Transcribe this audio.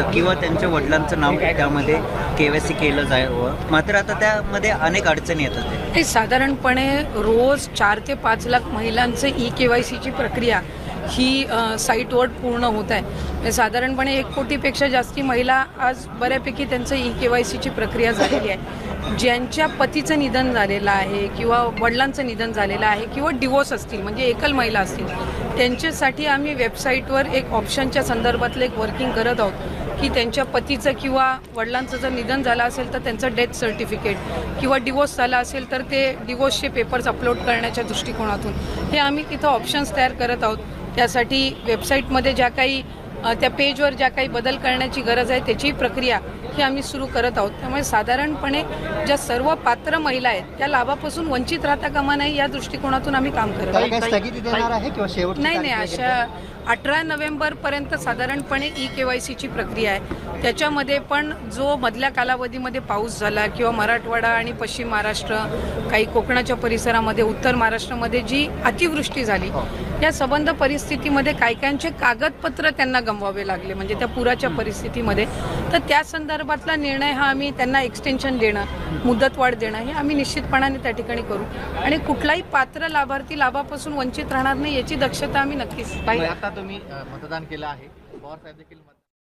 किंवा त्यांच्या वडिलांचं नाव त्यामध्ये KYC केलं जावं, मात्र आता त्यामध्ये अनेक अडचणी येतात. हे साधारणपणे रोज 4 ते 5 लाख महिलांचे KYCची प्रक्रिया ही साईटवर पूर्ण होत आहे. साधारणपणे 1 कोटीपेक्षा जास्ती महिला आज बऱ्यापैकी त्यांचं KYCची प्रक्रिया झालेली आहे. ज्यांच्या पतीचं निधन झालेलं आहे किंवा वडिलांचं निधन झालेलं आहे किंवा डिवोर्स असतील म्हणजे एकल महिला असतील, त्यांच्यासाठी आम्ही वेबसाईटवर एक ऑप्शनच्या संदर्भातलं एक वर्किंग करत आहोत की त्यांच्या पतीचं किंवा वडिलांचं जर निधन झालं असेल तर त्यांचं डेथ सर्टिफिकेट किंवा डिवोर्स झाला असेल तर ते डिवोर्सचे पेपर्स अपलोड करण्याच्या दृष्टिकोनातून हे आम्ही तिथं ऑप्शन्स तयार करत आहोत. त्यासाठी वेबसाईटमध्ये ज्या काही त्या पेजवर ज्या काही बदल करण्याची गरज आहे त्याची प्रक्रिया ही आम्ही सुरू करत आहोत. त्यामुळे साधारणपणे ज्या सर्व पात्र महिला आहेत त्या लाभापासून वंचित राहता कामा नाही या दृष्टिकोनातून आम्ही काम करत आहोत. नाही, अशा 18 नोव्हेंबरपर्यंत साधारणपणे KYCची प्रक्रिया आहे. त्याच्यामध्ये पण जो मधल्या कालावधीमध्ये पाऊस झाला किंवा मराठवाडा आणि पश्चिम महाराष्ट्र, काही कोकणाच्या परिसरामध्ये, उत्तर महाराष्ट्रामध्ये जी अतिवृष्टी झाली, या संबंध परिस्थितीमध्ये कायकांचे कागदपत्र त्यांना गमवावे लागले म्हणजे त्या पुराच्या परिस्थितीमध्ये. तर त्या संदर्भातला निर्णय हा आम्ही त्यांना एक्सटेन्शन देणं, मुदतवाढ देणं हे आम्ही निश्चितपणाने त्या ठिकाणी करू आणि कुठलाही पात्र लाभार्थी लाभापासून वंचित राहणार नाही याची दक्षता आम्ही नक्कीच. आता तुम्ही मतदान केलं आहे, पवार साहेब देखील